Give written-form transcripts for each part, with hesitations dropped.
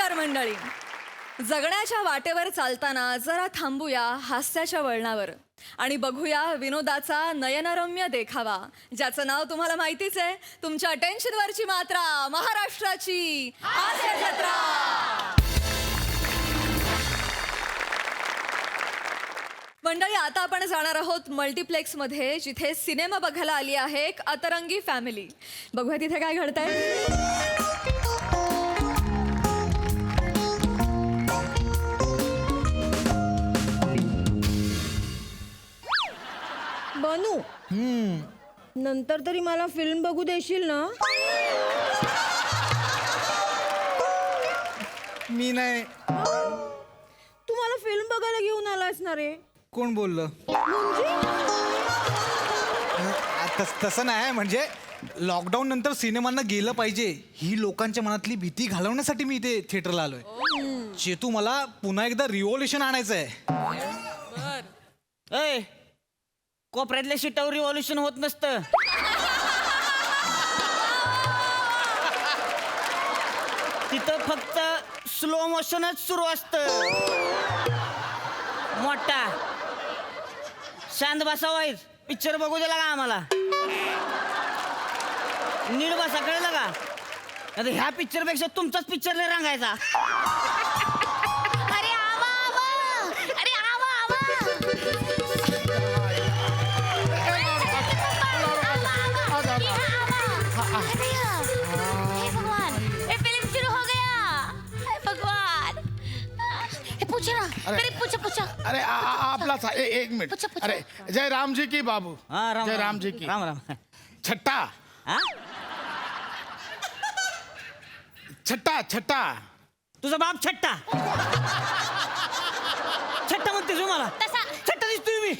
नमस्कार मंडळी. जगण्याच्या वाटेवर चालताना जरा थांबूया हास्याच्या वळणावर आणि बघूया विनोदाचा नयनरम्य देखावा, ज्याचं नाव तुम्हाला माहितीच आहे. तुमच्या टेन्शनवरची मात्रा, महाराष्ट्राची हास्य जत्रा. मंडळी, आता आपण जाणार आहोत मल्टिप्लेक्समध्ये, जिथे सिनेमा बघायला आली आहे एक अतरंगी फॅमिली. बघूया तिथे काय घडतंय. बनू नंतर तरी मला फिल्म बघू देशील ना? मी नाही. तू मला फिल्म बघायला घेऊन आलास ना रे? कोण बोललं? तसं नाही, म्हणजे लॉकडाऊन नंतर सिनेमांना गेलं पाहिजे ही लोकांच्या मनातली भीती घालवण्यासाठी मी इथे थिएटरला आलोय. चेतू, मला पुन्हा एकदा रिव्हॉल्युशन आणायचं आहे. कोपऱ्यातल्या सीटावर रिव्हॉल्युशन होत नसतं. तिथं फक्त स्लो मोशनच सुरू असतं. मोठा शांत बसावाय, पिक्चर बघू दिला का आम्हाला? नीट बसा, कळलं का? आता ह्या पिक्चर पेक्षा तुमचाच पिक्चर नाही रंगायचा. अरे आवा आवा, अरे आवा आवा. भगवान, ये फिल्म शुरू हो गया. हे भगवान, हे पूछो ना. अरे पूछो. अरे आपलाच आहे. एक मिनिट. पूछो. अरे जय राम जी की बाबू. हाँ, राम जय राम. राम जी की. राम राम. छट्टा हा? छट्टा छट्टा. तुझा बाप छट्टा. छट्टा म्हणतेस तू मला? तसा छट्टा दिसतोय मी.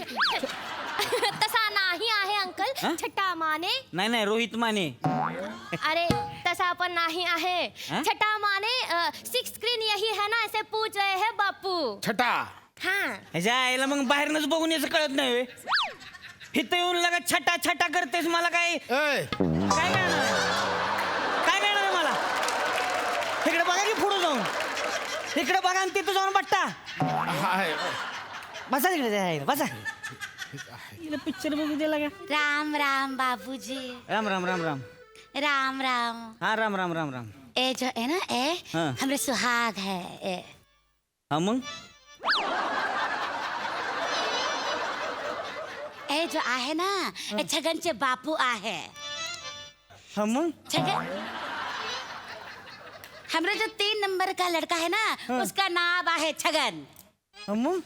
तसा नाही आहे अंकल. हा? छटा माने. नाही, रोहित माने. अरे तसा पण नाही आहे. हा? छटा माने सिक्स स्क्रीन यही है ना, ऐसे पूछ रहे हैं बापू. छट्टा. हाँ. ह्याच्या आईला मग बाहेरनच बघून याचं कळत नाही व्हय? इथं येऊन लगा छटा छटा करतेस. मला काय ए काय कळणार आहे? काय कळणार आहे मला? इकडे बघा की पुढे जाऊन. इकडे बघा आणि तिथं जाऊन बट्टा. हाय. बसा तिकडे त्या बसा. पिक्चर बघू दिला का? राम राम बाबूजी. राम राम राम राम. राम राम. हा राम राम राम राम. ए जो है ना, हाँ. हमरे सुहाग है. हा मग ए जो आहे ना, ए छगनचे बापू आहे. हा मग छगन, हमरा जो 3 नंबर का लड़का है ना, उसका नाम आहे छगन. हा मग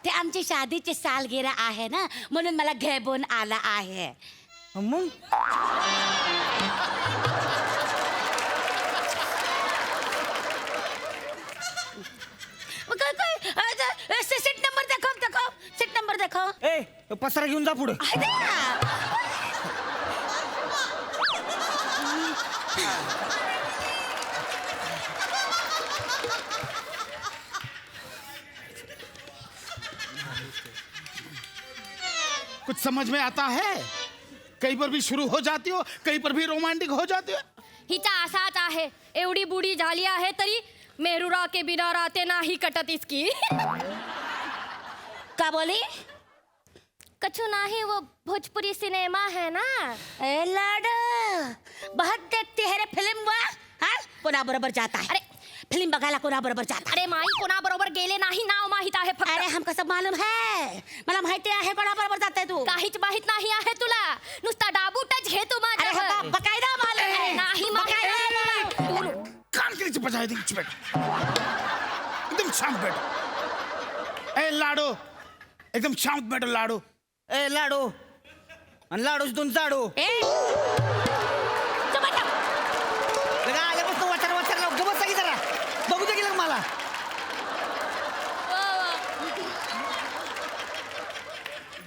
ते आमची शादीची सालगिरह आहे ना, म्हणून मला घेऊन आला आहे. हा मग सीट नंबर दाखव. सीट नंबर दाखव. ए पसारा घेऊन जा पुढे. आहे ना? कुछ समझ में आता है? कहीं पर भी शुरू हो जाती हो, कहीं पर भी रोमांटिक हो जाती हो. हिचा असाच आहे. एवढी बुडी झाली आहे तरी मेहरुरा के बिना राते नाही कटत इसकी. का बोली? कछु नाही, वो भोजपुरी सिनेमा है ना. ए लाडो, बहुत देखती है रे फिल्म. वा हाँ, कोणा बरोबर जाता है? अरे फिल्म बघायला कोणा बरोबर जाता? अरे माई, कोणा बरोबर गेले नाही, नाव माहित आहे फक्त. अरे हमको सब मालूम है. मला माहिती आहे कोणा बरोबर जाते तू. काहीच माहित नाही आहे तुला. नुसता डाबूटच घे तू माझ्या. अरे बकायदा मालूम है. नाही माहित. कान के नीचे बजाए दी बेटा. एकदम शांत बेटा. ए लाडो, एकदम शांत बेटा लाडो. ए लाडू आणि लाडूच दोन जाडू. ए चमटा. लगा आल्यापासून वाचार लाव. बसा की जरा, बघू दे की लग मला.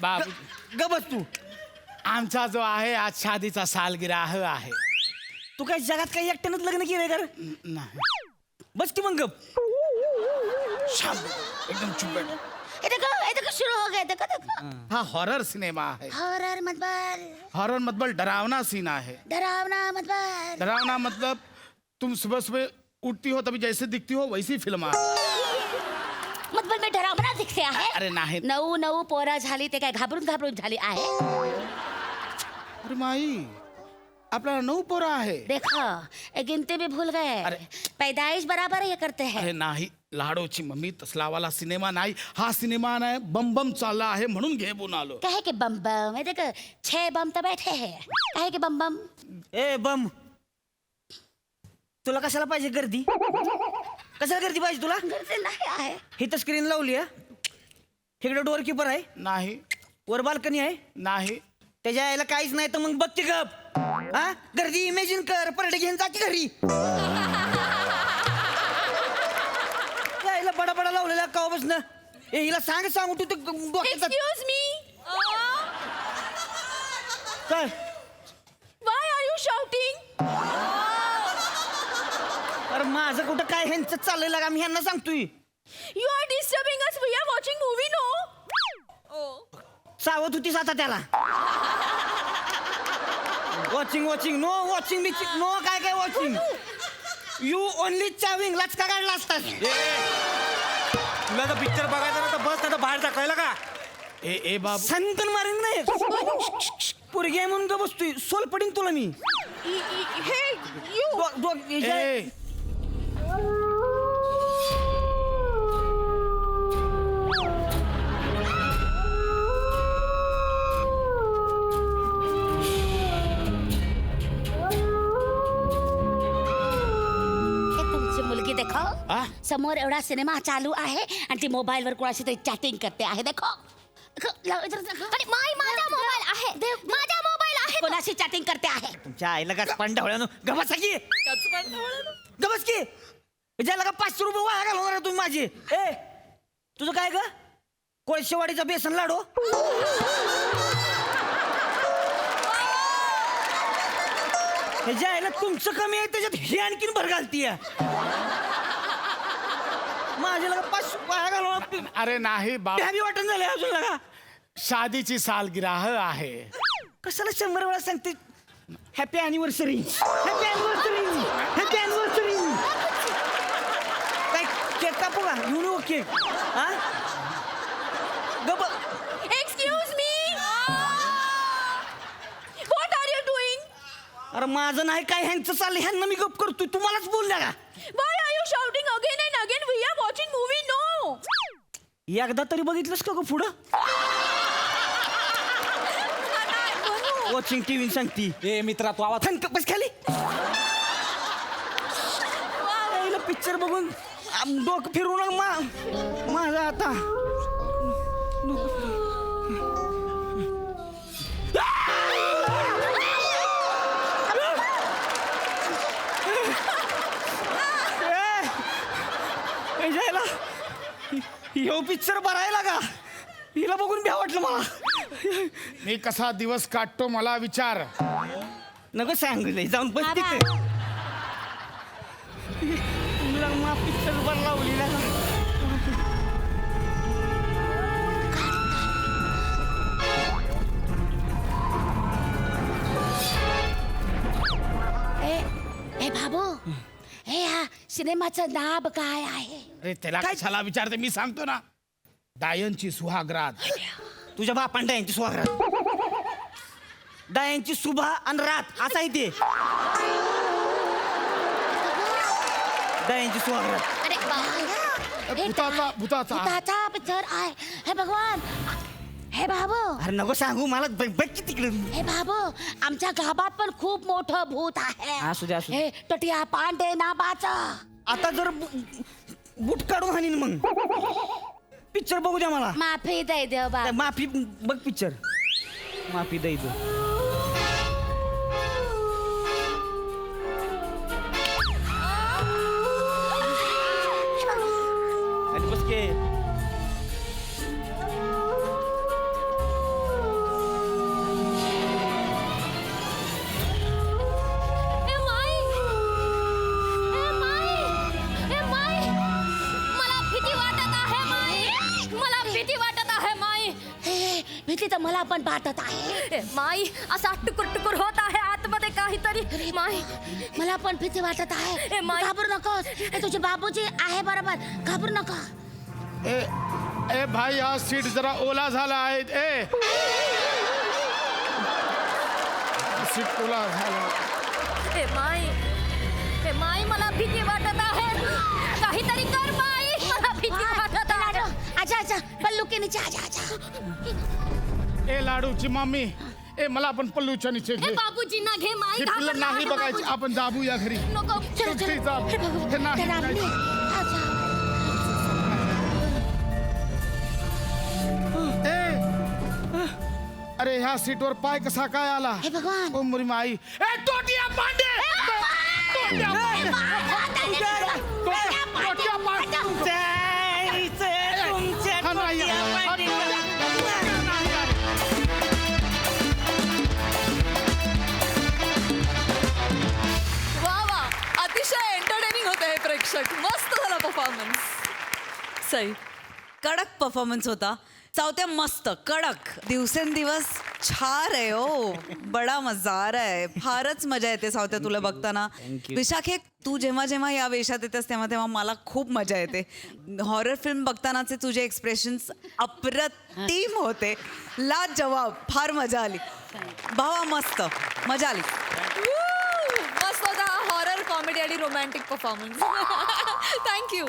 बाबू, गबस तू. आमचा जो आहे आज शादीचा सालगिरह आहे. तू काय जगात काही एकट्यानंच लग्न केलंय कर? नाही, बस की मग गप. शांत एकदम चुप बेटा. ये देखो शुरू हो गया देखो हा हॉरर सिनेमा है. हॉरर मतबल हॉरर मतलब डरावना सीन है. डरावना मतबल डरावना मतलब तुम सुबह सुबह उठती हो तभी जैसे दिखती हो वैसी फिल्म आहे. मतबल मी डरावना दिसते आहे. अरे नाही. 9 पोरं झाली ते काय घाबरून झाली आहे. अरे माई आपल्याला 9 पोरं आहे. देखो ये गिनती भी भूल गए. अरे. पैदाइश बराबर ये करते हैं. अरे नाही लाडोची मम्मी तसलावाला सिनेमा नाही. हा सिनेमा नाही बम बम चालला आहे म्हणून घेऊन आलो. कहे कि बम बम ये देखो 6 बम तो बैठे हैं. कहे कि बम बम ए बम तुला कशाला पाहिजे गर्दी कशाला गर्दी पाहिजे तुला गर्दी नाही आहे. इथं स्क्रीन लावली आहे इकडे डोअर कीपर आहे नाही वर बाल्कनी आहे नाही त्याच्या यायला काहीच नाही तर मग बघते गप हा गर्दी इमेजिन कर परडे घेऊन जा की घरी यायला बडा बडा लावलेला कावापासून ए हिला सांगू तू ते डोक्यात एक्सक्यूज मी काय वाय आर यू शाउटिंग? अरे माझं कुठं काय ह्यांचं चाललंय लागा मी ह्यांना सांगतोय you are disturbing us. We are watching movie no. सावत होतीस आता त्याला वॉचिंग नो काय वॉचिंग यू ओनली चाविंग लचका काढला असतास तुला तर पिक्चर बघायचा ना तर बस नाही तर बाहेर टाकायला का. ए बाबू संतन मारेन नाही पोरगी आहे म्हणून का बसतोय सोल पडीन तुला मी हे यू ए हे तुमची मुलगी देखो आ? समोर एवढा सिनेमा चालू आहे आणि ती मोबाईल वर कोणाशी तरी चॅटिंग करते आहे. देखो अरे माझा मोबाईल आहे. माझा मोबाईल आहे. कोणाशी चॅटिंग करते आहे. तुमच्या आईला का पांढवळ्यानं गबस की गबस की ज्याला का 500 रुपये वाया घालवणार तुम्ही माझी ए तुझं काय ग कोळशेवाडीचा बेसन लाडू ह्याच्या आईला तुमचं कमी आहे त्याच्यात हे आणखीन भर घालतीय माझ्या लगा 500 वाया घालवणार अरे नाही बाबा हॅपी वाटण झालंय अजून लगा शादीची सालगिराह आहे. कशाला 100 वेळा सांगते happy anniversary happy anniversary happy anniversary काय केक कापू का घेऊन येऊ केक हा गप excuse me. What are you doing? अरे माझं नाही काय ह्यांचं चाललंय ह्यांना मी गप करतोय तुम्हालाच बोलल्या का why are you shouting again and again? We are watching movie no. एकदा तरी बघितलंस का ग पुढं वॉचिंग टीव्ही सांगती ए मित्रा तू आवाज थंक बस खाली पिक्चर बघून डोकं फिरून माझा आता यो पिक्चर बरायला का हिला बघून भ्या वाटलं मला मी कसा दिवस काढतो मला विचार. नको सांगू जाऊन बस तिथे तुला मा पिक्चर बर लावली ना ए बाबू हे हा सिनेमाचं नाव काय आहे? अरे त्याला कशाला विचारते मी सांगतो ना. डायनची सुहागरात. तुझ्या बापान डायांची स्वागरात डायांची सुभा आणि रात असा आहे ते डायांची स्वागरात अरे भूताचा भूताचा पिक्चर आहे. हे भगवान हे बाबू अरे नको सांगू मला बघ की तिकडे हे बाबू आमच्या गावात पण खूप मोठं भूत आहे. असू दे. हे टटिया पांडे नाबाचा. आता जर बूट काढून हाणीन मग पिक्चर बघू द्या मला माफी दे देव बाबा. माफी बघ पिक्चर माफी द्यायचं बस के मला भीती वाटत आहे माई. मला भीती पण वाटत आहे. माई असा टुकुर टुकुर होत आहे आतमध्ये काहीतरी. माई मला पण भीती वाटत आहे. माई. घाबरू नकोस. तुझे बाबूजी आहे बरोबर. घाबरू नका. ए भाई हा सीट जरा ओला झाला आहे. सीट ओला झाला. माई माई मला भीती वाटत आहे. काहीतरी कर माई. मला भीती वाटत आहे. आजा आजा पल्लू के नीचे आजा आजा. ए लाडूची मम्मी, मला आपण पल्लूच्या नीचे घे. बाबूजींना घे माई. हे फिल्म घाबरला नाही आहे बघायची, बाबूजी. आपण जाबूया घरी. नको. चलो सुट्टी जाऊ. चलो. हे नाही चला, बघायचं. आजा. अरे ह्या सीटवर पाय कसा काय आला? हे भगवान. ओ मुरी माई. ए टोटिया पांडे. टोटिया पांडे. टोटिया पांडे. हा नाही आला. हा नाही आला. वा वा, अतिशय एंटरटेनिंग होते हे प्रेक्षक. मस्त झाला परफॉर्मन्स. सई कडक परफॉर्मन्स होता. चावत्या मस्त कडक. दिवसेंदिवस छार आहे ओ. बडा मजा आ रहा है. फारच मजा येते सावत्या तुला बघताना. विशाखे, तू जेव्हा जेव्हा या वेशात येतेस तेव्हा तेव्हा मला खूप मजा येते. हॉरर फिल्म बघतानाचे तुझे एक्सप्रेशन्स अप्रतिम होते. लाजवाब. फार मजा आली भावा. मस्त मजा आली. मस्त होता हॉरर कॉमेडी आणि रोमॅन्टिक परफॉर्मन्स. थँक्यू.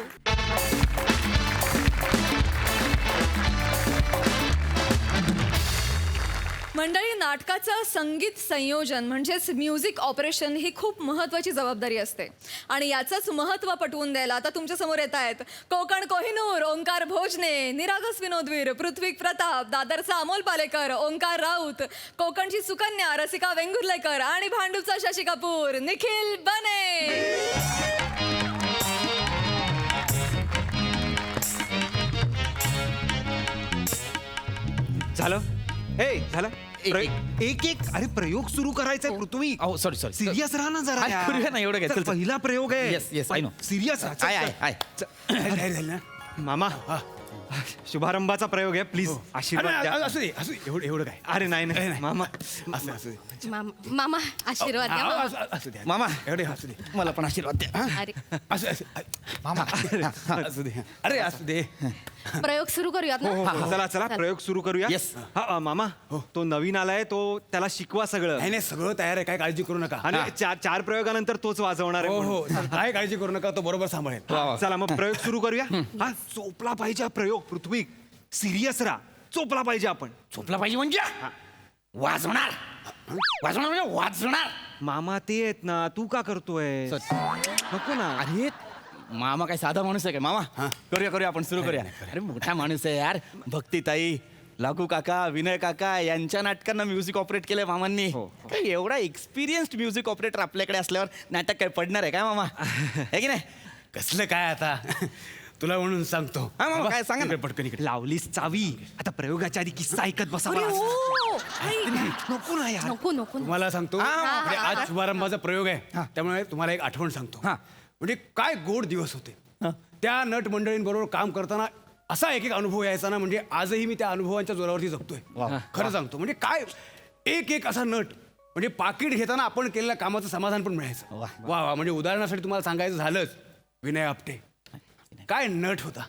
मंडळी, नाटकाचं संगीत संयोजन म्हणजेच म्युझिक ऑपरेशन ही खूप महत्त्वाची जबाबदारी असते आणि याचंच महत्त्व पटवून द्यायला आता तुमच्यासमोर येत आहेत कोकण कोहिनूर ओंकार भोजने, निरागस विनोदवीर पृथ्वी प्रताप, दादरचा अमोल पालेकर, ओंकार राऊत, कोकणची सुकन्या रसिका वेंगुर्लेकर आणि भांडूपचा शशी कपूर निखिल बने. झालं हे झालं एक एक अरे प्रयोग सुरू करायचा आहे पृथ्वी. अहो सॉरी सॉरी सिरियस राहा ना जरा हा, यार. करूया ना, एवढं काय, चल, चल, चल. पहिला प्रयोग आहे. Yes, yes, I know. Serious आहे मामा शुभारंभाचा प्रयोग आहे. प्लीज आशीर्वाद द्या. असू दे असू दे. एवढं काय. अरे नाही नाही मामा असू दे. मामा आशीर्वाद द्या मामा. असू दे. मामा एवढे असू दे. मला पण आशीर्वाद द्या. अरे मामा असू दे. अरे असू दे. प्रयोग सुरू करूयात ना. चला चला प्रयोग सुरू करूया. Yes. हा मामा तो नवीन आलाय तो त्याला शिकवा सगळं. नाही नाही सगळं तयार आहे, काय काळजी करू नका. आणि चार प्रयोगानंतर तोच वाजवणार आहे हो म्हणून. हो काय काळजी करू नका, तो बरोबर सांभाळेल. चला मग प्रयोग सुरू करूया. हा चोपला पाहिजे हा प्रयोग पृथ्वी. सिरियस राहा. चोपला पाहिजे आपण. झोपला पाहिजे म्हणजे वाजवणार. वाजवणार म्हणजे वाजवणार. मामा ते आहेत ना, तू का करतोय? नको ना. अरे मामा काय साधा माणूस आहे काय? मामा करूया आपण सुरू करूया. अरे मोठा माणूस आहे यार. भक्तीताई, लागू काका, विनय काका यांच्या नाटकांना म्युझिक ऑपरेट केलंय मामांनी. काय एवढा एक्सपिरियन्स्ड म्युझिक ऑपरेटर आपल्याकडे असल्यावर नाटक काय पडणार आहे काय मामा? आहे की नाही? कसलं काय आता तुला म्हणून सांगतो. हा मामा काय सांगा ना. इकडे पटकन इकडे. लावलीस चावी. आता प्रयोगाच्या आधी किस्सा ऐकत बसा. अरे हो. नको ना यार. नको नको. तुम्हाला सांगतो म्हणजे आज शुभारंभाचा प्रयोग आहे, त्यामुळे तुम्हाला एक आठवण सांगतो. म्हणजे काय गोड दिवस होते त्या नट मंडळींबरोबर काम करताना. असा एक एक अनुभव यायचा ना, म्हणजे आजही मी त्या अनुभवांच्या जोरावरती जगतोय. खरं सांगतो म्हणजे काय एक एक असा नट म्हणजे पाकिट घेताना आपण केलेल्या कामाचं समाधान पण मिळायचं. वा वा. म्हणजे उदाहरणासाठी तुम्हाला सांगायचं झालंच, विनय आपटे काय नट होता.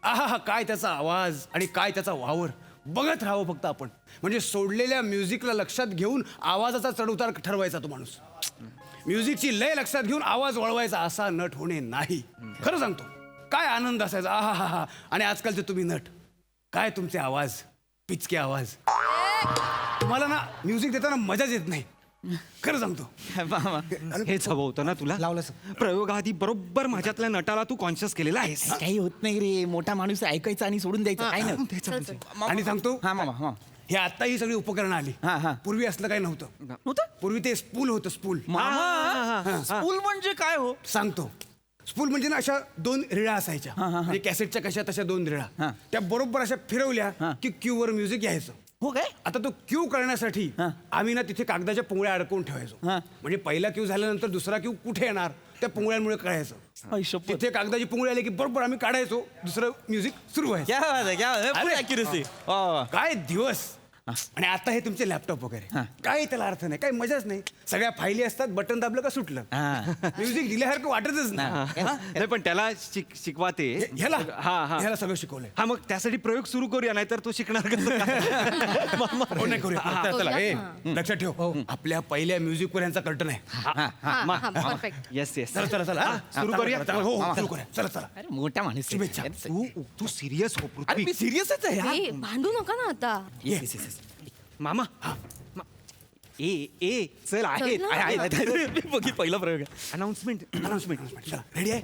आहा काय त्याचा आवाज आणि काय त्याचा वावर. बघत राहावं फक्त आपण. म्हणजे सोडलेल्या म्युझिकला लक्षात घेऊन आवाजाचा चढउतार ठरवायचा तो माणूस. म्युझिकची लय लक्षात घेऊन आवाज वळवायचा असा नट होणे नाही. खरं सांगतो काय आनंद असायचा. आहा हा हा. आणि आजकालचे तुम्ही नट काय तुमचे आवाज पिचके आवाज. तुम्हाला ना म्युझिक देताना मजाच येत नाही. खरं सांगतो. हेच हवं होतं ना तुला. प्रयोगाआधी बरोबर माझ्यातल्या नटाला तू कॉन्शियस केलेला आहेस. काही होत नाही रे. मोठा माणूस आहे, ऐकायचं आणि सोडून द्यायचं. काय नाही. आणि सांगतो हा मामा हा. हे आता ही सगळी उपकरणं आली. पूर्वी असलं काही नव्हतं. पूर्वी ते स्पूल होतं. स्पूल स्कूल म्हणजे काय हो? सांगतो. स्पूल म्हणजे ना अशा दोन रिळा असायच्या. म्हणजे कॅसेटच्या कशा तशा दोन रिळा. त्या बरोबर अशा फिरवल्या की क्यू वर म्युझिक यायचं. हो काय? आता तो क्यू करण्यासाठी आम्ही ना तिथे कागदाच्या पुंगळ्या अडकवून ठेवायचो. म्हणजे पहिला क्यू झाल्यानंतर दुसरा क्यू कुठे येणार त्या पुंगळ्यांमुळे कळायचं. तिथे कागदाची पुंगळी आली की बरोबर आम्ही काढायचो, दुसरं म्युझिक सुरू व्हायचं. क्या बात आहे, क्या बात आहे. Full accuracy. वा, वा. काय दिवस. आणि आता हे तुमचे लॅपटॉप वगैरे काही त्याला अर्थ नाही, काही मजाच नाही. सगळ्या फायली असतात, बटन दाबलं का सुटलं. म्युझिक दिल्यासारखं वाटतच नाही. नाही पण त्याला शिकवा ते ह्याला हा ह्याला सगळं शिकवलंय. हा मग त्यासाठी प्रयोग सुरू करूया, नाहीतर तो शिकणार कसं काय? हो, नाही करूया. चला ए, लक्षात ठेव, आपल्या पहिल्या म्युझिकवर यांचा कर्टन आहे. परफेक्ट. येस येस चला चला चला सुरू करूया? हो हो, सुरू करूया. चला चला. अरे मोठा माणूस आहे. शुभेच्छा. तू सिरियस हो अरे पृथ्वी. मी सिरियसच आहे यार. भांडू नका ना आता. येस येस मामा ए चल आहे चल ना. मी बघित पहिला प्रयोग आहे. Announcement announcement. चला रेडी आहे.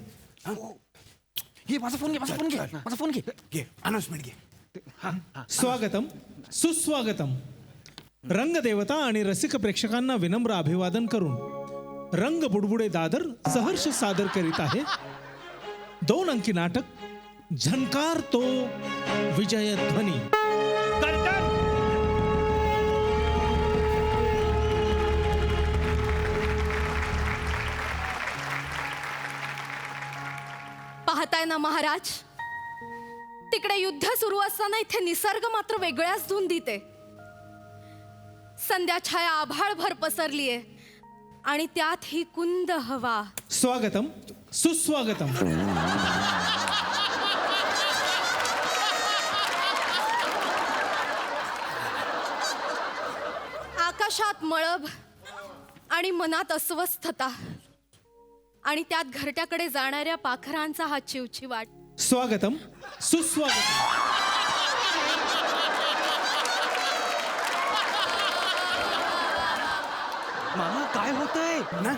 घे माझा फोन घे, माझा फोन घे, माझा फोन घे. घे अनाउन्समेंट घे. स्वागतम सुस्वागतम. रंगदेवता आणि रसिक प्रेक्षकांना विनम्र अभिवादन करून रंग बुडबुडे दादर सहर्ष सादर करीत आहे 2 अंकी नाटक झनकार तो विजयध्वनी. पाहताय ना महाराज, तिकडे युद्ध सुरू असताना इथे निसर्ग मात्र वेगळ्याच धुंदीते. संध्या छाया आभाळभर पसरलीये आणि त्यात ही कुंद हवा. स्वागतम सुस्वागतम. आकाशात मळभ आणि मनात अस्वस्थता आणि त्यात घरट्याकडे जाणाऱ्या पाखरांचा हा चिवचिवाट. स्वागतम सुस्वागतम. मामा काय होतंय ना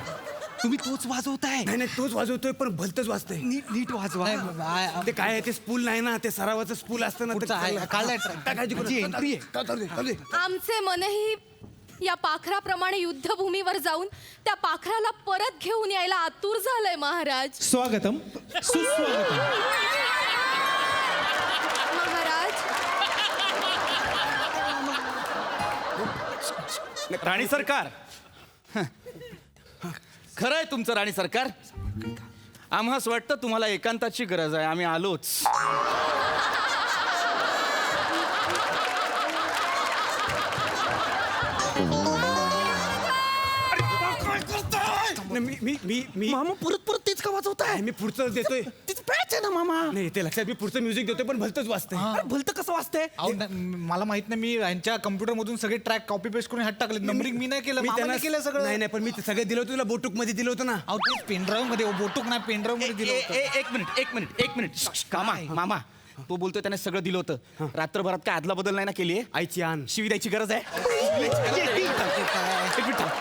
तुम्ही तोच वाजवताय. नाही नाही, तोच वाजवतोय पण भलतच वाजतंय. नीट वाजवा. ते काय आहे, ते स्पूल नाही ना, ते सरावाचं स्पूल असतं ना. पुढचं आहे, काढलंय track. काय काळजी करू जी नका. entry आहे. चालू दे, चालू दे. आमचे मनही या पाखराप्रमाणे युद्धभूमीवर जाऊन त्या पाखराला परत घेऊन यायला आतुर झालंय महाराज. स्वागतम सुस्वागतम. महाराज राणी सरकार, खरं आहे तुमचं राणी सरकार. आम्हास वाटतं तुम्हाला एकांताची गरज आहे. आम्ही आलोच. नाही, मी मामा परत परत तेच का वाजवताय? मी पुढचं देतोय. तिचं पॅच आहे ना मामा. नाही ते लक्षात, मी पुढचं म्युझिक देतोय पण भलतच वाजतंय. अरे भलतं कसं वाजतंय? अहो, मला माहित नाही, मी यांच्या कम्प्युटर मधून सगळे ट्रॅक कॉपी पेस्ट करून ह्यात टाकले. नंबरिंग मी नाही केलं, मामाने केलं सगळं. नाही नाही, पण मी ते सगळं दिलं होतं तुला, बोटूक मध्ये दिलं होतं ना. अहो ते पेनड्राईव्ह मध्ये, बोटूक नाही पेनड्राईव्ह मध्ये दिलं होतं. एक मिनिट मामा तो बोलतोय त्याने सगळं दिलं होतं. रात्रभरात काय आदला बदल नाही ना केली? आईची आण. शिवी द्यायची गरज आहे?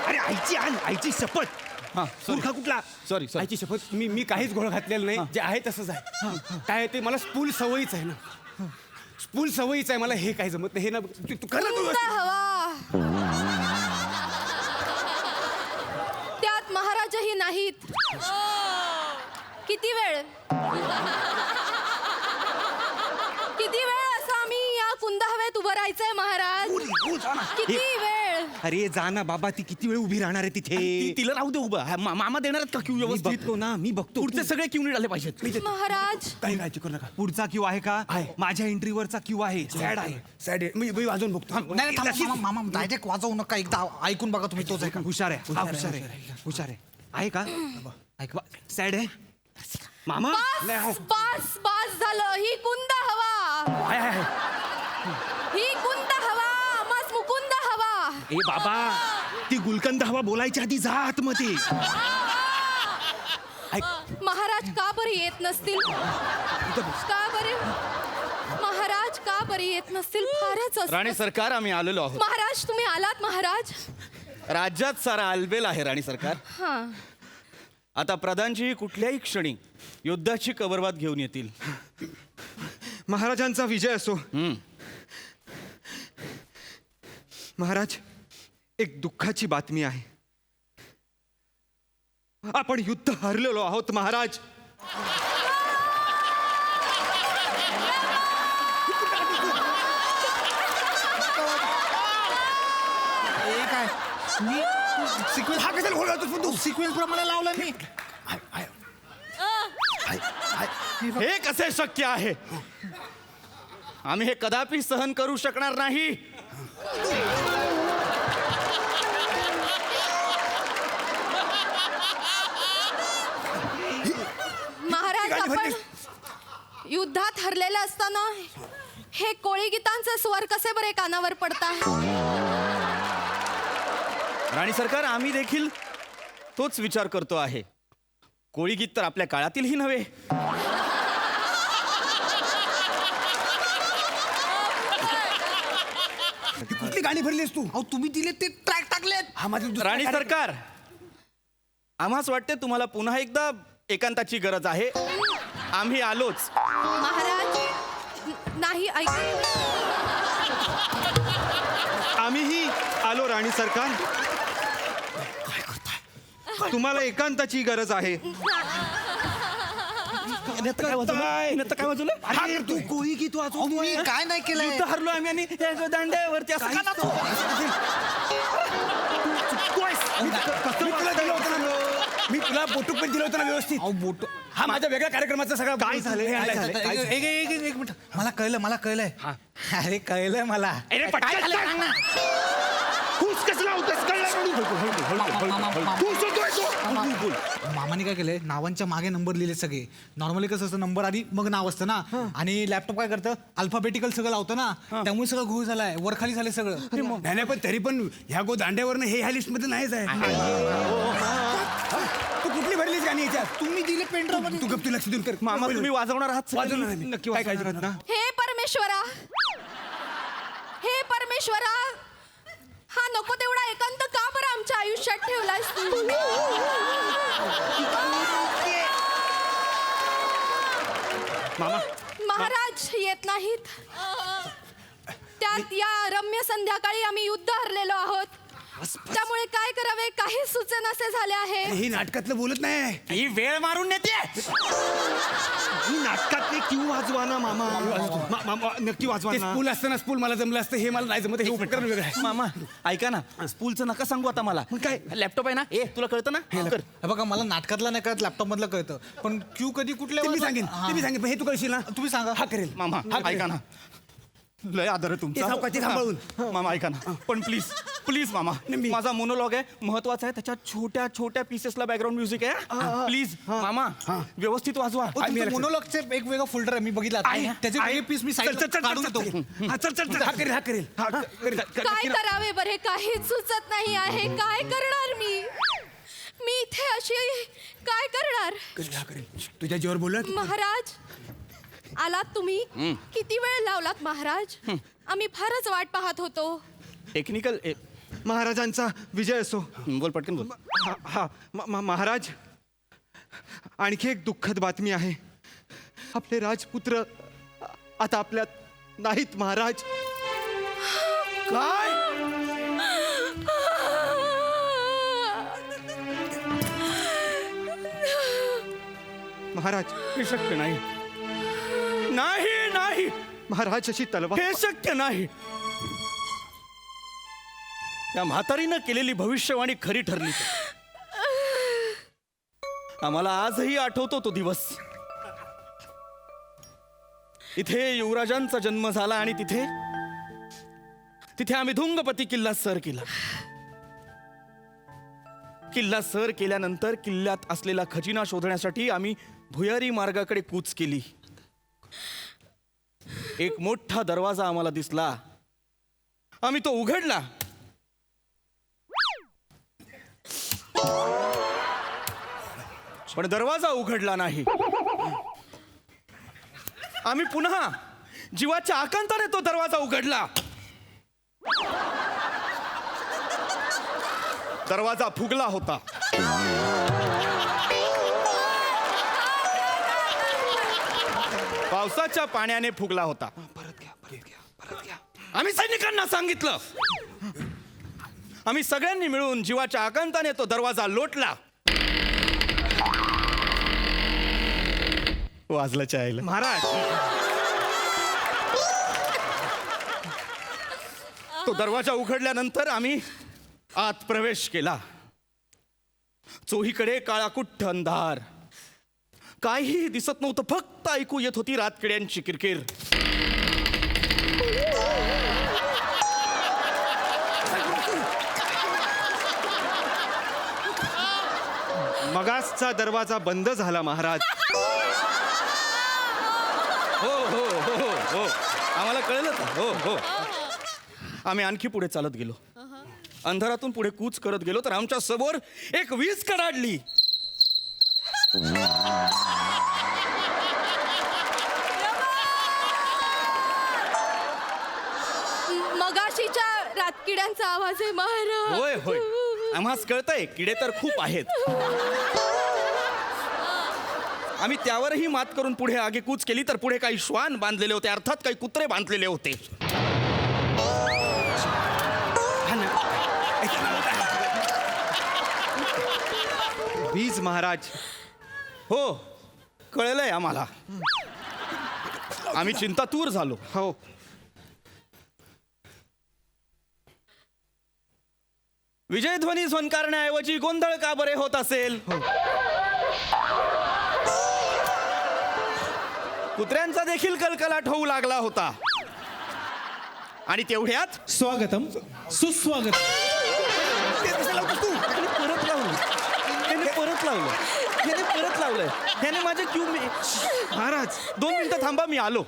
अरे आईची शपथ. हा मूर्खा कुठला? सॉरी आईची शपथ, मी काहीच घोळ घातलेलं नाही. जे आहे तसंच आहे. काय आहे ते, मला स्पूल सवयीच आहे ना. स्पूल सवयीच आहे मला. हे काय जमत नाही. हे ना तू कर ना, कुंद तू. हवा, त्यात महाराजही नाहीत. किती वेळ असं आम्ही या कुंद हवेत उभं राहायचंय महाराज? किती वेळ? अरे जा ना बाबा, ती किती वेळ उभी राहणार आहे तिथे. तिला राहू दे उभं. मामा देणार आहेत का क्यू मी व्यवस्थित? बघतो ना, मी बघतो. पुढचे सगळे क्यू नीट आले पाहिजेत. महाराज काही काळजी करू नका. पुढचा क्यू आहे का? आहे. माझ्या एंट्रीवरचा क्यू आहे. सॅड आहे. सॅड आहे. मी वाजवून बघतो. नाही थांबा, मामा डायरेक्ट वाजवू नका. एकदा ऐकून बघा तुम्ही, तोच आहे का? हुशार आहे. हा हुशार आहे. हुशार आहे का? ऐकवा. सॅड आहे मामा. पास झालं. ही कुंद हवा, आहे. ही कुंद हवा, मस्त मुकुंद हवा. ए बाबा, ती गुलकंद हवा बोलायच्या आधी जा आतमध्ये. महाराज का बरे येत नसतील? का बरे महाराज का बरे येत नसतील? फारच असं. राणी सरकार, आम्ही आलेलो आहोत. महाराज तुम्ही आलात महाराज. राज्यात सारा आलबेल आहे राणी सरकार. हा, आता प्रधानजी कुठल्याही क्षणी युद्धाची कबरबात घेऊन येतील. महाराजांचा विजय असो. महाराज, एक दुःखाची बातमी आहे. आपण युद्ध हरलेलो आहोत महाराज. हे काय मी सिक्वेन्स हा कशाला घोळ घालतोस पण तू? सिक्वेन्स प्रमाणे लावलं मी. हे कसे शक्य आहे? आम्ही हे कदापि सहन करू शकणार नाही. महाराज गाणी आपण म्हणतेस? युद्धात हरलेले असताना हे कोळी गीतांचे स्वर कसे बरे कानावर पडतात? राणी सरकार आम्ही देखील तोच विचार करतो आहे. कोळी गीत तर आपल्या काळातीलही नव्हे. ती कुठली गाणी भरलीस तू? अहो तुम्ही दिले ते ट्रॅक टाकलेत. हा माझी दुसरा राणी कार्यक्रम. सरकार आम्हास वाटते तुम्हाला पुन्हा एकदा एकांताची गरज आहे. आम्ही आलोच. महाराज नाही ऐक. आम्हीही आलो राणी सरकार. तुम्हाला एकांताची गरज आहे. काय वाजवलं? अरे, तू कोळी गीत वाजव. तुम्ही काय नाही केलंय? युद्ध हरलो आम्ही आणि या दांड्यावरती असं का नाचतो? मी तुला बोटूक पण दिलं होतं ना व्यवस्थित. अहो बोट हा माझ्या वेगळ्या कार्यक्रमाचा सगळा काय झालंय? हे आणलाय. काय झालंय? एक मिनिट मला कळलंय अरे कळलंय मला. अरे पटकन सांग ना. फूस कसला होतोस? कळलं मामाने काय केलंय नावांच्या मागे नंबर लिहिले सगळे. नॉर्मली कसं असतं नंबर आधी मग नाव असतं ना. आणि लॅपटॉप काय करतं अल्फाबेटिकल सगळं लावतं ना. त्यामुळे सगळं घोळ झालाय वरखाली झाले सगळं. नाही नाही, पण तरी पण ह्या दांड्यावरनं हे ह्या लिस्ट मध्ये नाहीच आहे. तू कुठली भरलीस गाणी याच्यात? तुम्ही दिले पेंड्रॉ मध्ये. तू गप तू लक्ष देऊन कर. मामा तुम्ही वाजवणार आहात सगळे? वाजवणार नाही. नक्की काय वाजवणार काळजी आहात ना? हे परमेश्वरा, हे परमेश्वरा, हा नको तेवढा एकांत का बरं आमच्या आयुष्यात ठेवलायस तू? मामा महाराज येत नाहीत. त्यात या रम्य संध्याकाळी आम्ही युद्ध हरलेलो आहोत. त्यामुळे काय करावे काही सुचेनासे झाले आहे. ही नाटकातलं बोलत नाही. ही वेळ मारून नेते. ही नाटकातले क्यू वाजवा ना मामा. मामा नक्की वाजवा ते ना. स्पूल असतं ना, स्पूल मला जमलं असतं. हे मला नाही जमत. हे उपकरण वेगळं आहे. मामा ऐका ना स्पूलचं नका सांगू आता मला. काय? लॅपटॉप आहे ना तुला कळतं ना कर. हे बघा मला नाटकातला नाही कळत लॅपटॉप मधलं कळतं. पण क्यू कधी कुठल्या ते मी वाजवा- सांगेन. हा. ते मी सांगेन. पण हे तू करशील ना? तुम्ही सांगा. हा करेल. मामा ऐका ना लय आदर आहे तुमचा. ते सावकाश सांभाळून. मामा ऐका ना पण प्लीज प्लीज मामा माझा मोनोलॉग आहे महत्वाचा आहे. त्याच्यात छोट्या छोट्या पीसेसला बॅकग्राऊंड म्युझिक आहे. प्लीज मामा व्यवस्थित वाजवा. हो, तुमचं मोनोलॉगचे एक वेगळा फोल्डर आहे मी बघितला आता. त्याचे वेगळे पीस मी साईड काढून देतो. हा चल चल चल. हा करेल. हा करेल. हा करेल. काय करावे बरे काहीच सुचत नाही आहे. काय करणार मी इथे अशी काय करणार? करेल. हा करेल. तुझ्या जीवर बोलत महाराज आलात तुम्ही. किती वेळ लावलात महाराज? आम्ही फारच वाट पाहत होतो. टेक्निकल महाराजांचा विजय असो. बोल पटकन बोल. महाराज आणखी एक दुःखद बातमी आहे. आपले राजपुत्र आता आपल्यात नाहीत महाराज. काय? महाराज हे शक्य नाही. नाही नाही महाराज अशी तलवार. हे शक्य नाही. त्या म्हातारीनं केलेली भविष्यवाणी खरी ठरली. आम्हाला आजही आठवतो तो दिवस. इथे युवराजांचा जन्म झाला आणि तिथे तिथे आम्ही धुंगपती किल्ला सर केला. किल्ला सर केल्यानंतर किल्ल्यात असलेला खजिना शोधण्यासाठी आम्ही भुयारी मार्गाकडे कूच केली. एक मोठा दरवाजा आम्हाला दिसला. आम्ही तो उघडला. पण दरवाजा उघडला नाही. आम्ही पुन्हा जीवाच्या आकांताने तो दरवाजा उघडला. दरवाजा फुगला होता. पावसाच्या पाण्याने फुगला होता. आम्ही सैनिकांना सांगितलं. आम्ही सगळ्यांनी मिळून जीवाच्या आकांताने तो दरवाजा लोटला. वाजलं चायला. महाराज तो दरवाजा उघडल्यानंतर आम्ही आत प्रवेश केला. चोहीकडे काळाकुट्ट अंधार. काहीही दिसत नव्हतं. फक्त ऐकू येत होती रातकिड्यांची किरकिर. मगासचा दरवाजा बंद झाला महाराज. हो हो हो हो हो आम्हाला कळलं तर. हो हो आम्ही आणखी पुढे चालत गेलो. अंधारातून पुढे कूच करत गेलो तर आमच्या समोर एक वीज कडाडली. मगाशीच्या रातकिड्यांचा आवाज आहे महाराज. होय होय आम्हास कळतंय किडे तर खूप आहेत. आम्ही त्यावरही मात करून पुढे आगेकूच केली तर पुढे काही श्वान बांधलेले होते, अर्थात काही कुत्रे बांधलेले होते. वीज महाराज. हो कळलंय आम्हाला. आम्ही चिंतातूर झालो. हो विजयध्वनी झोनकारण्याऐवजी गोंधळ का बरे होत असेल? कुत्र्यांचा देखील कलकलाट होऊ लागला होता. आणि तेवढ्यात स्वागतम सुस्वागतम. परत लावलं याने परत लावलंय. याने माझे क्यू महाराज. 2 मिनिटं थांबा मी आलो.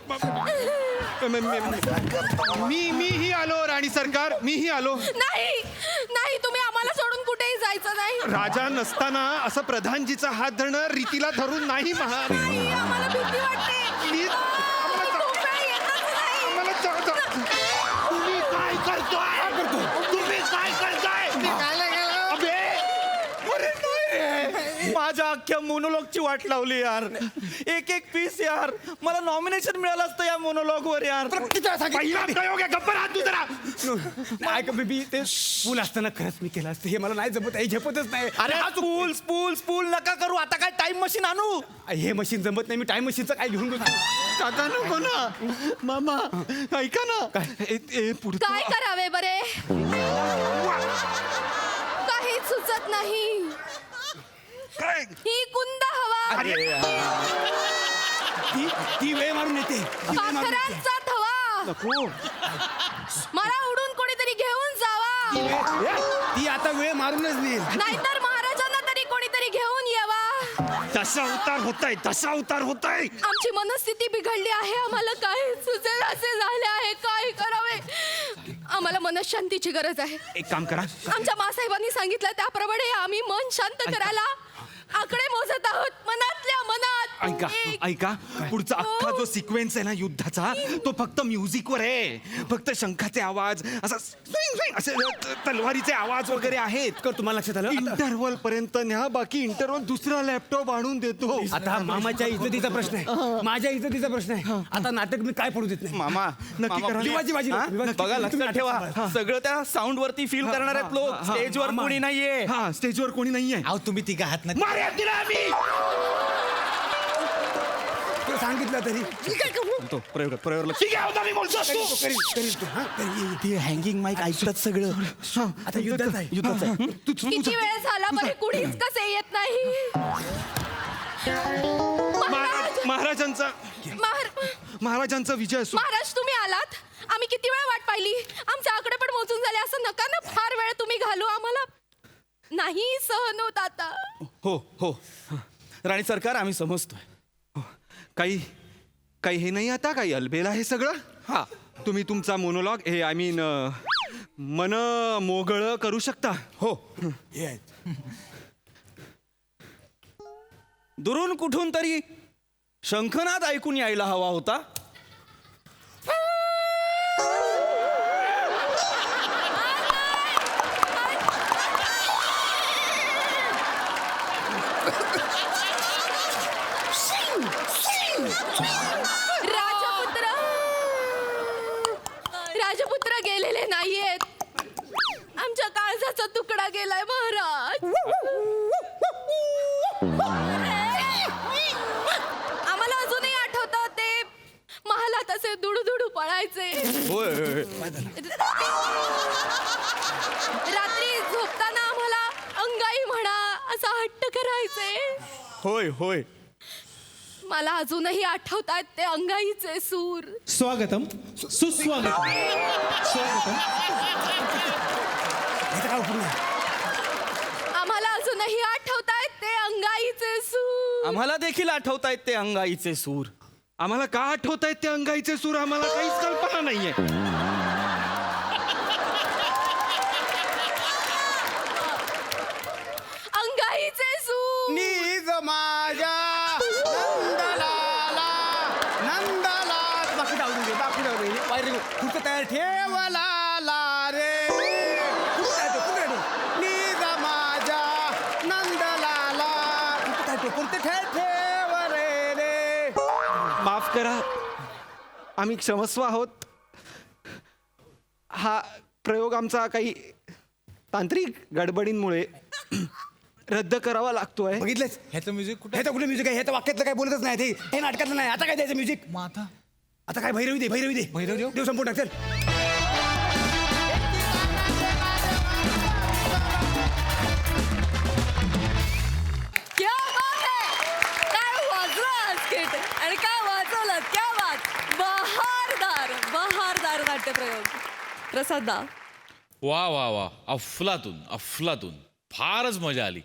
मीही आलो राणी सरकार. मीही आलो. नाही नाही तुम्ही आम्हाला सोडून कुठेही जायचं नाही. राजा नसताना असं प्रधानजीचा हात धरणं रीतीला धरून नाही महाराज. नाही, आम्हाला भीती वाटते. खूप वेळ येतच नाही. तुम्ही काय करतोय? तुम्ही काय करताय? अबे, अरे नाही रे. माझ्या अख्ख्या मोनोलॉगची वाट लावली यार. एक पीस यार. मला नॉमिनेशन मिळालं असतं या मोनोलॉग वर यार. पहिला प्रयोग आहे. गप्पर हात तू जरा. नाही का बेबी ते पूल असताना खरंच मी केलं असतं. हे मला नाही जमत आहे, झेपतच नाही. अरे स्पूल स्पूल स्पूल नका करू. आता काय टाइम मशीन आणू? हे मशीन जमत नाही. मी टाइम मशीनचं काय घेऊन बसतो. काका नको ना. मामा ऐका ना. पुढचं काय करावे बरे? काहीच सुचत नाही. काय? ही कुंद हवा, ती वेळ मारून येते. पाखरांचा थवा. नको. मला उडून कोणीतरी घेऊन जावा, ती आता वेळ मारूनच नेईल. नाहीतर महाराजांना तरी कोणीतरी घेऊन यावा. तसा उतार होताय. तसा उतार होताय. आमची मनस्थिती बिघडली आहे. आम्हाला काय सुचेल असे झाले आहे. काय करावे? आम्हाला मनशांतीची गरज आहे. एक काम करा. आमच्या मासाहेबांनी सांगितलं त्याप्रमाणे आम्ही मन शांत करायला आकडे मोजत आहोत. मनातल्या मनात. ऐका एक, ऐका पुढचा अख्खा जो दोन, सिक्वेन्स आहे ना युद्धाचा तो फक्त म्युझिकवर आहे. फक्त शंखाचे आवाज असा swing, swing असे तलवारीचे आवाज वगैरे आहेत. कर तुम्हाला लक्षात आलं? इंटरव्हल पर्यंत न्या. बाकी इंटरव्हल दुसरा लॅपटॉप आणून देतो. आता मामाच्या इज्जतीचा प्रश्न आहे. माझ्या इज्जतीचा प्रश्न आहे. आता नाटक मी काय पडू देत नाही. मामा नक्की करा. विवाजी बाजी हा? विवाजी. बघा तुम्ही लक्षात नाटक ठेवा. सांभाळा. सगळं त्या साऊंड वरती फील करणार आहेत लोक. स्टेजवर कोणी नाहीये. हा स्टेजवर कोणी नाहीये. अहो तुम्ही तिघा हात ना. मारे तिला आम्ही. तुला सांगितलं तरी तो प्रयोग लक्ष. ठीक आहे होता मी बोलतो. करील तू. हा, करील. ते हँगिंग माईक ऐकतात सगळं. आता युद्धाचं आहे. युद्धाचं आहे. किती वेळ झाला बरे कुणीच कसे येत नाही. महाराजांचा महाराजांचा विजय असो. महाराज तुम्ही आलात. आम्ही किती वेळ वाट पाहिली. आमचे आकडे पण मोजून झाले. असं नका ना फार वेळ तुम्ही घालू. आम्हाला नाही सहन होत आता. हो हो राणी सरकार आम्ही समजतोय. काही हे नाही आता. काही अलबेला हे सगळं. हा तुम्ही तुमचा मोनोलॉग हे आय मीन मन मोगळ करू शकता. हो हे आहेत. दुरून कुठून तरी शंखनाद ऐकून यायला हवा होता. राजपुत्र गेलेले नाहीयेत. आमच्या काळजाचा तुकडा गेलाय महाराज. आम्हाला अजूनही आठवतं ते महालात असे दुडू पळायचे. होय रात्री झोपताना आम्हाला अंगाई म्हणा असा हट्ट करायचे. होय होय मला अजूनही आठवतात ते अंगाईचे सूर. स्वागतम सुस्वागतम. स्वागतम. आम्हाला अजूनही आठवतात ते अंगाई आम्हाला देखील आठवत आहेत ते अंगाईचे सूर. आम्हाला का आठवत आहेत ते अंगाईचे सूर आम्हाला काहीच कल्पना नाहीये. अंगाईचे सूर. नीज माझ्या नंदलाला नंदला बाकी डावून घे बाकी डावून घे वायरिंग कुठं तयार ठेवला रे नीज माझ्या नंदलाला कुठं ठेव रे. माफ करा, आम्ही क्षमस्व आहोत. हा प्रयोग आमचा काही तांत्रिक गडबडींमुळे रद्द करावा लागतोय. बघितलंच ह्याचं म्युझिक कुठे हे तर कुठे म्युझिक आहे हे तर वाक्यातलं काय बोलतच नाही ते हे नाटकातलं नाही. आता काय द्यायचं म्युझिक मग आता आता काय भैरवी दे देव संपूर्ण टाक चल. क्या बात है. काय वाजलं स्किट आणि काय वाजवलं. क्या बात. बहारदार नाट्यप्रयोग. प्रसाद दा. वा वा वा अफलातून अफलातून फारच मजा आली.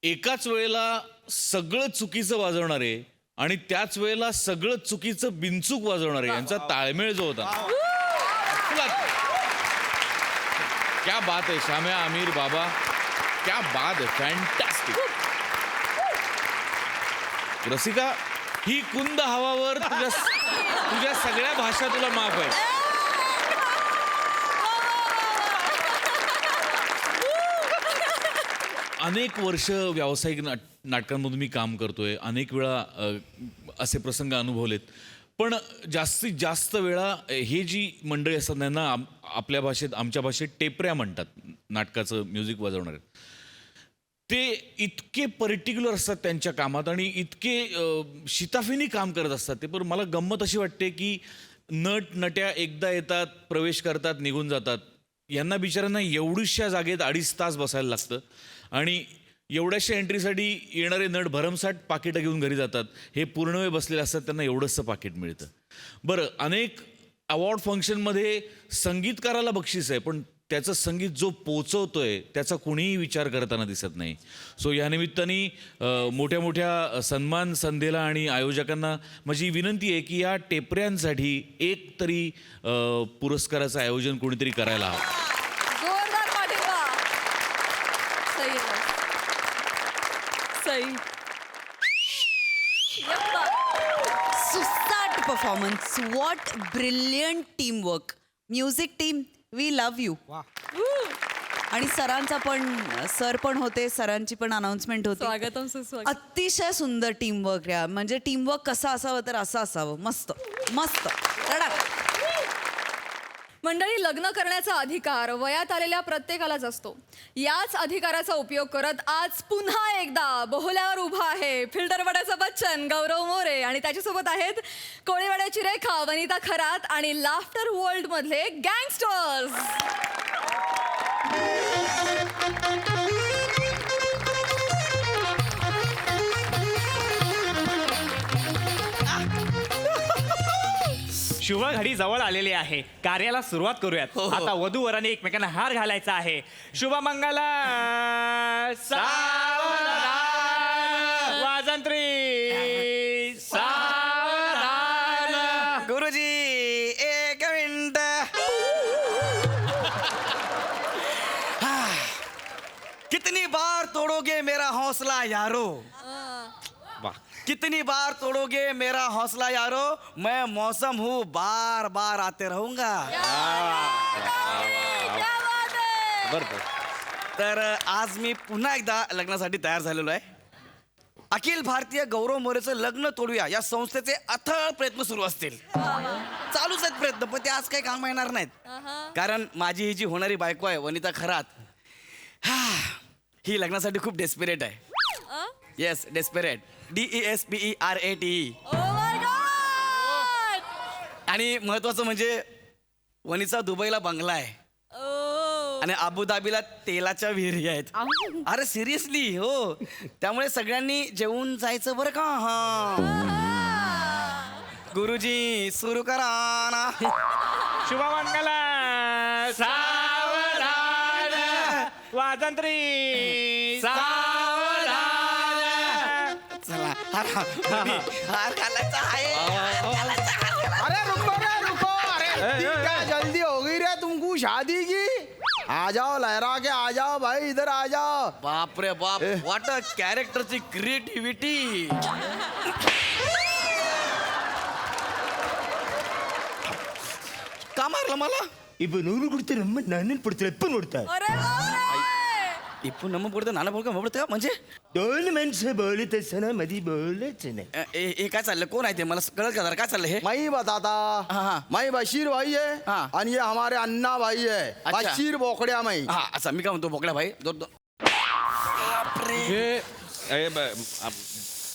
एकाच वेळेला सगळं चुकीचं वाजवणारे आणि त्याच वेळेला सगळं चुकीचं बिनचूक वाजवणारे यांचा ताळमेळ जो होता अफलातून. क्या बात आहे शाम्या आमिर बाबा, क्या बात आहे, फॅन्टॅस्टिक. रसिका ही कुंद हवावर तुझ्या सगळ्या भाषा तुला माफ आहे. अनेक वर्ष व्यावसायिक नाटकांमधून मी काम करतोय. अनेक वेळा असे प्रसंग अनुभवलेत. पण जास्तीत जास्त वेळा हे जी मंडळी असतात त्यांना आपल्या भाषेत आमच्या भाषेत टेपऱ्या म्हणतात. नाटकाचं म्युझिक वाजवणारे ते इतके पर्टिक्युलर असतात त्यांच्या कामात आणि इतके शिताफीने काम करत असतात ते. पण मला गंमत अशी वाटते की नट्या एकदा येतात, प्रवेश करतात, निघून जातात. यांना बिचाऱ्यांना एवढीशा जागेत 2.5 तास बसायला लागतं आणि एवढ्याशा एंट्रीसाठी येणारे नट भरमसाठ पाकिटं घेऊन घरी जातात. हे पूर्ण वेळ बसलेले असतात, त्यांना एवढंसं पाकिट मिळतं. बरं, अनेक अवॉर्ड फंक्शनमध्ये संगीतकाराला बक्षीस आहे, पण त्याचं संगीत जो पोचवतोय त्याचा कुणीही विचार करताना दिसत नाही. सो या निमित्ताने मोठ्या मोठ्या सन्मान संध्येला आणि आयोजकांना माझी विनंती आहे की या टेपऱ्यांसाठी एक तरी पुरस्काराचं आयोजन कोणीतरी करायला हवं. जोरदार पाठिंबा. सई. यप्पा. सुसाट performance. What brilliant team work. Music team we love you. आणि सरांचा पण सर पण होते, सरांची पण अनाउन्समेंट होती. स्वागतम सुस्वागत. अतिशय सुंदर टीमवर्क या. म्हणजे टीमवर्क कसं असावं तर असं असावं. मस्त मस्त कडक. मंडळी, लग्न करण्याचा अधिकार वयात आलेल्या प्रत्येकालाच असतो. याच अधिकाराचा उपयोग करत आज पुन्हा एकदा बोहल्यावर उभा आहे फिल्टरवाड्याचा बच्चन गौरव मोरे आणि त्याच्यासोबत आहेत कोळीवाड्याची रेखा वनिता खरात आणि लाफ्टर वर्ल्ड मधले गँगस्टर्स. शुभ घडी जवळ आलेली आहे. कार्याला सुरुवात करूयात. आता वधू वराने एकमेकांना हार घालायचा आहे. शुभ मंगल. वाजंत्री सावधान. गुरुजी एक मिनिट. कितनी बार तोड़ोगे मेरा हौसला यारो. वाह. कितनी बार तोड़ोगे मेरा हौसला यारो. मैं मौसम हूँ, बार बार आते रहूंगा. बरं. तर आज मी पुन्हा एकदा लग्नासाठी तयार झालेलो आहे. अखिल भारतीय गौरव मोरेचं लग्न तोडूया या संस्थेचे अथळ प्रयत्न सुरू असतील. चालूच आहेत प्रयत्न, पण ते आज काही काम येणार नाहीत. कारण माझी ही जी होणारी बायको आहे वनिता खरात, ही लग्नासाठी खूप डेस्पिरेट आहे. Yes, desperate. DESPERATE. आणि महत्वाचं म्हणजे वनिता दुबईला बंगला आहे आणि अबुधाबीला तेलाच्या विहिरी आहेत. अरे सिरियसली हो. त्यामुळे सगळ्यांनी जेवून जायचं बरं का. हा गुरुजी सुरू करा ना. शुभमंगल. सावधान. वाजंत्री सावधान. चला हार घालायचा आहे अरे रुको रे रुको अरे क्या जल्दी हो गई रे तुमको शादी की आ जाओ लहरा के आ जाओ भाई इधर आ जाओ बाप रे बाप व्हॉट अ कॅरेक्टरची क्रिएटिव्हिटी का मारलं मला अरे बापरे! इप्पू नम पडतं नाना बोल का पडतं म्हणजे दोन माणसं बोलत असताना मधी बोलच नाही हे काय चाललं कोण आहे ते मला कळत का जरा काय चाललं हे मैं बताता हाँ। मैं बशीर भाई है हाँ। और ये हमारे अन्ना भाई है अच्छा। बशीर बोकड्या मैं हा असं मी काय म्हणतो बोकड्या भाई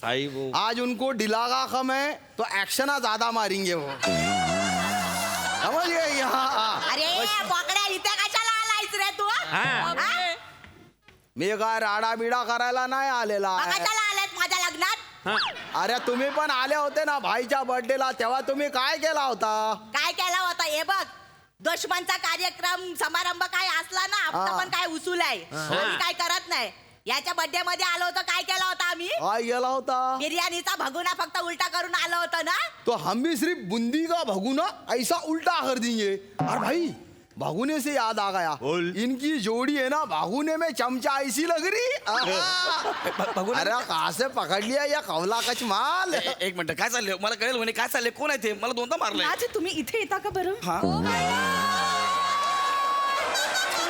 आई वो आज उनको डिलागा कम है तो एक्शन ज्यादा मारेंगे वो समझ गए यहाँ अरे बोकड्या इथे कशाला आलायस रे तू मी काय राडा बिडा करायला नाही आलेला मग आहे. कशाला आलायस माझ्या लग्नात अरे तुम्ही पण आले होते ना भाईच्या बर्थडेला तेव्हा तुम्ही काय केला होता काय केला होता हे बघ दुश्मनचा कार्यक्रम समारंभ काय असला ना हप्ता हा. पण काय उसूल आहे आम्ही काय करत नाही याच्या बर्थडे मध्ये आलो होतो काय केला होता आम्ही काय गेला होता बिर्याणीचा भगुना फक्त उलटा करून आलो होतो ना तो हम भी सिर्फ बूंदी का भगुना ऐसा उल्टा कर देंगे अरे भाई भगुने से याद आ गया इनकी जोड़ी है ना भगुने में चमचा ऐसी लग रही अरे कहाँ से पकड़ लिया या कवला कच माल एक मिनिट काय चाललंय मला कळेल म्हणे काय चाललंय कोण आहे ते मला दोनदा मारलंय नाथ तुम्ही इथे येता का बरं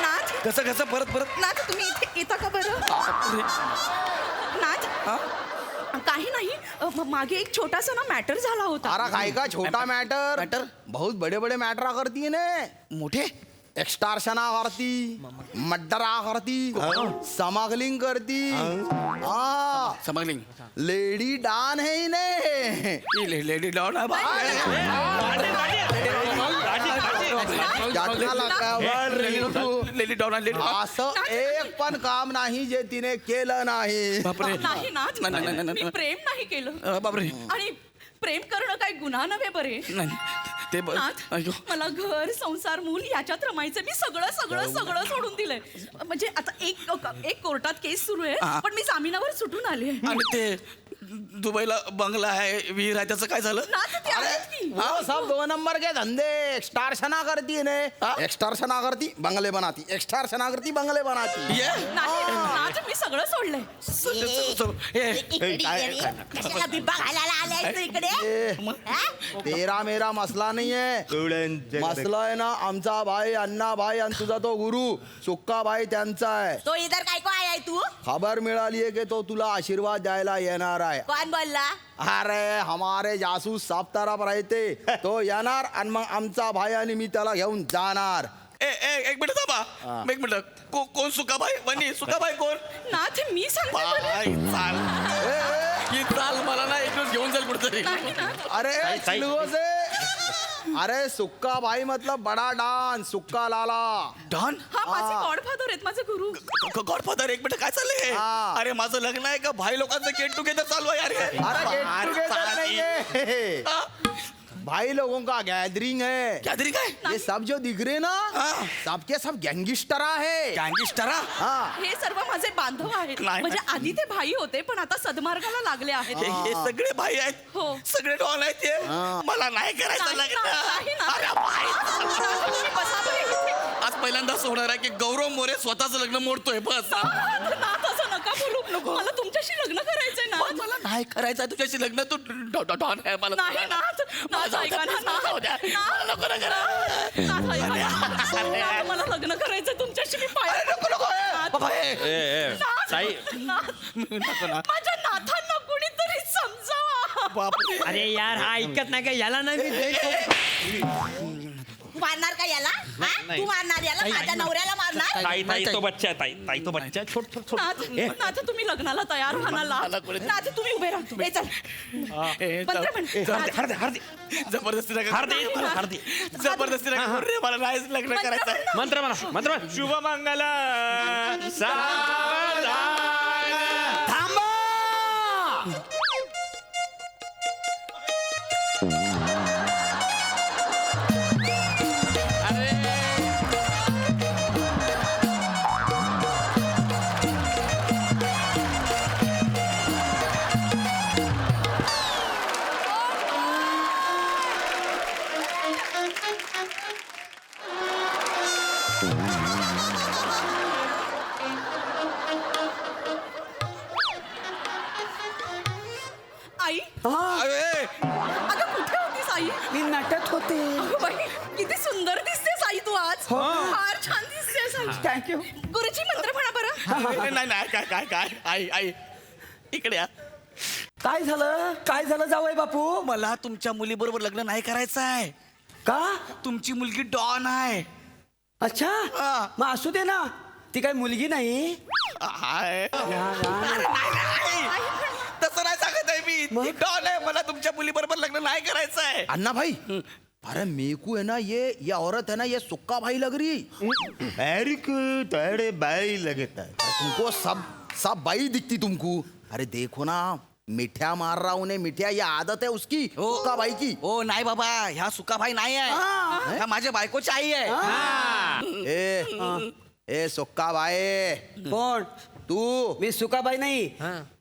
नाथ कसं कसं परत परत नाथ तुम्ही इथे येता का बरं नाथ काही नाही मागे एक छोटासा ना मॅटर झाला होता अरे काय का छोटा मैटर बहुत बड़े बड़े मैटर करती है ने मोठे एक्सटॉर्शना करती मर्डरा करती स्मगलिंग करती हाँ समजलिंग लेडी डॉन है इन्हें लेडी डॉन है ज्यांना लगावर लेडी डॉन असं एक पण काम नाही जे तिने केलं नाही बापरे नाही नाथ नाही, नाही, नाही, मी नाही. प्रेम नाही केलं बापरे आणि प्रेम करणं काही गुन्हा नव्हे बरे नाही ते नाथ अयो मला घर संसार मूल याच्यात रमायचं मी सगळं सगळं सगळं सोडून दिलंय म्हणजे आता एक कोर्टात केस सुरू आहे पण मी जामिनावर सुटून आले आणि ते दुबईला बंगला आहे विहीर आहे त्याचं काय झालं नाथ ते आहेत की वो सब 2 नंबर के धंधे एक्सटॉर्शना करती है ने एक्सटॉर्शना करती बंगले बनाती एक्सटॉर्शना करती बंगले बनाती ये नाही नाथ मी सगळं सोडलंय कशाला बिब्बा घालायला आलायस तू इकडे हा? तेरा मेरा मसला नहीं है मसला है ना आमचा भाई अण्णा भाई आणि तुझा तो गुरु सुक्का भाई त्यांचा आहे तो इधर काय को आया है तू खबर मिळाली आहे की तो तुला आशीर्वाद द्यायला येणार आहे कोण बोलला अरे हमारे जासूस सब तरफ राहते तो येणार आणि मग आमचा भाई आणि मी त्याला घेऊन जाणार एक मिनिट थांबा एक मिनिट कोण सुकाबाई वनी सुकाबाई कोण नाथ मी सांगते बाई, चाल ही चाल मला ना एक दिवस घेऊन जाईल कुठतरी अरे चिलगो से अरे सुक्का भाई मतलब बड़ा डॉन सुक्का लाला डॉन हा माझे गॉडफादर आहेत माझे गुरु गॉडफादर एक मिनिट काय चाललंय हा. अरे माझं लग्न आहे का भाई लोकांचं गेट टुगेदर चालू आहे अरे अरे get together नहीं है हा? भाई लोगों का गैदरिंग है क्या तरी काय ये सब जो दिख रहे ना हाँ। सबके सब गैंगिस्टरा है गँगस्टरा हाँ हे सर्व माझे बांधव आहेत नाही, म्हणजे आधी ते भाई होते पण आता सदमार्गाला लागले आहेत हे सगळे भाई आहेत हो. सगळे डॉन आहेत ते मला नाही करायचं नाही, लग्न नाही, नाही. अरे बाई. तुम्ही बसा बरं इथे. आज पहिल्यांदाच होणार आहे की गौरव मोरे स्वतःच लग्न मोडतोय बस नाथ असं नका बोलू मला तुमच्याशी लग्न करायचंय ना मला नाही करायचं आहे तुझ्याशी लग्न तू डॉन आहे मला नाही नाथ नाथ ऐका ना जाऊ द्या. मला नको ना करा. नाथ ऐका ना. नाथ, मला लग्न करायचंय तुमच्याशी मी पाय नको नको बाबा, माझ्या नाथांना कुणीतरी समजावा अरे यार हा ऐकत नाही का याला नाही मारणार का याला हा? तू मारणार याला माझ्या नवऱ्याला मारणार ताई तो बच्चा ताई ताई तो बच्चा छोट छोट छोट नाथ नाथ तुम्ही लग्नाला तयार व्हा ना नाथ तुम्ही उभे राहा ए, चल पंधरा मिनिट हरदे जबरदस्ती नका हरदे हरदे जबरदस्ती नका करू रे, मला नाहीच लग्न करायचं आहे. मंत्र म्हणा मंत्र शुभ मंगल सावधान थांबा अगं कुठे होतीस आई? मी नाटक होते. अगं बाई, किती सुंदर दिसतेस आई तू आज. फार छान दिसतेस आई. थँक्यू. गुरुजी मंत्र म्हणा बरं. नाही काय काय आई आई इकडे या. काय झालं जावई बापू? मला तुमच्या मुलीबरोबर लग्न नाही करायचं आहे. का? तुमची मुलगी डॉन आहे. अच्छा, मग असू दे ना, ती काय मुलगी नाही. तसं नाही सांगत आहे मी. डॉन आहे. मला तुमच्या मुलीबरोबर लग्न नाही करायचं आहे. अन्ना भाई अरे मेकू है ना ये औरत है ना ये सुक्का भाई लग रही. अरे बाई लगता है. तुमको सब बाई दिखती तुमको. अरे देखो ना मिठ्या मार रहा उन्हें. मिठ्या ये आदत है उसकी सुक्का भाई की. ओ नाही बाबा, ह्या सुका भाई नाही आहे. ह्या माझ्या बायकोची आई आहे. ए सुक्का भाई कोण? तू. मी सुकाबाई नाही,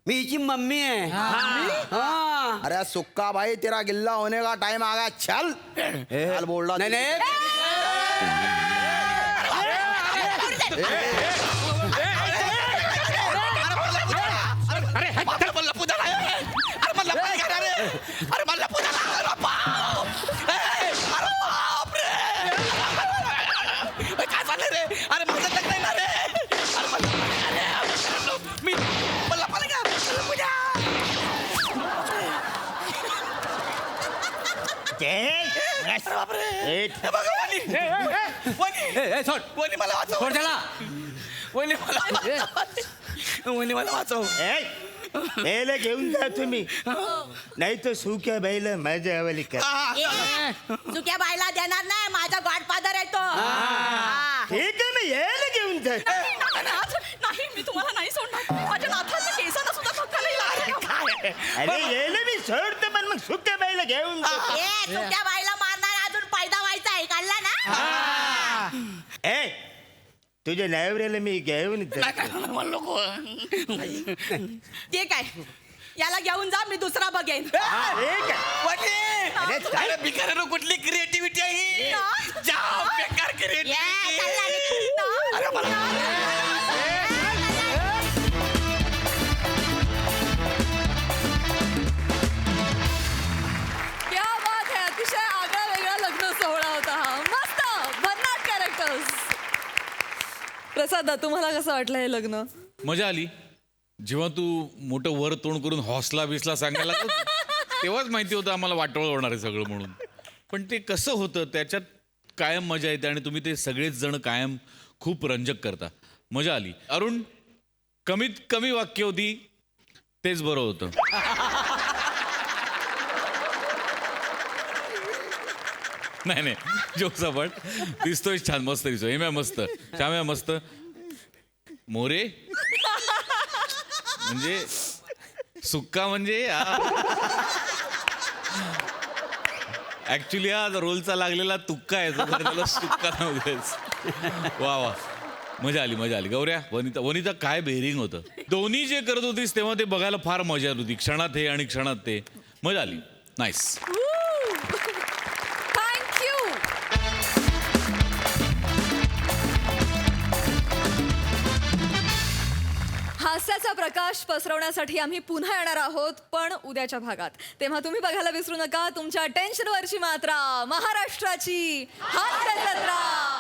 मी हिची मम्मी आहे. हा. अरे सुक्का भाई तेरा गिल्ला होने का टाइम आ गया. चल चल बोल रहा. नाही काय चाललंय रे? अरे माझं लग्न आहे ना रे. अरे मी मला पाहिलं का पूजा. ए, बघा वहिनी. वहिनी मला वाचव. वहिनी मला वाचव. यायला घेऊन जा तुम्ही, नाही तर सुक्या बाईला माझ्या हवाली कर. चुक्या बायला देणार नाही, माझा गॉडफादर आहे तो. ठीक आहे ना, यायला घेऊन जा. नाही मी तुम्हाला नाही सोडणार. माझ्या नाथाच्या केसांना सुद्धा धक्का नाही लागला. अरे यायला मी सोडतो, पण मग सुक्या बाईला घेऊन जा. चुक्या बायला मारणार अजून फायदा व्हायचा आहे, कळला ना? ए तुझ्या नवऱ्याला मी घेऊन ते काय, याला घेऊन जा, मी दुसरा बघेन. अरे भिकाऱ्यानं कुठली क्रिएटिव्हिटी आहे ही? जाम बेकार क्रिएटिव्हिटी. अरे क्या बात है, अतिशय आगळा वेगळा लग्न सोहळा होता हा. मस्त भन्नाट कॅरेक्टर्स. प्रसाद, तुम्हाला कसं वाटलं हे लग्न? मजा आली. जेव्हा तू मोठं वर तोंड करून हॉसला बिसला सांगायला लागला, तेव्हाच माहिती होतं आम्हाला वाटोळं होणार आहे सगळं म्हणून. पण ते कसं होतं त्याच्यात कायम मजा येते आणि तुम्ही ते सगळेच जण कायम खूप रंजक करता. मजा आली. अरुण, कमीत कमी वाक्य होती तेच बरं होतं. नाही जोक्स दिसतोय छान, मस्त दिसतोय. हेम्या मस्त, श्याम्या मस्त, मोरे म्हणजे सुक्का म्हणजे ऍक्च्युली हा रोलचा लागलेला तुक्का आहे, त्याला सुक्का नव्हतेच. वा मजा आली. गौऱ्या, वनिता काय बेरिंग होतं. दोन्ही जे करत होतीस तेव्हा ते बघायला फार मजा येत होती. क्षणात हे आणि क्षणात ते. मजा आली. नाईस. हास्याचा प्रकाश पसरवण्यासाठी आम्ही पुन्हा येणार आहोत, पण उद्याच्या भागात. तेव्हा तुम्ही बघायला विसरू नका तुमच्या टेन्शनवरची मात्रा, महाराष्ट्राची हास्य जत्रा.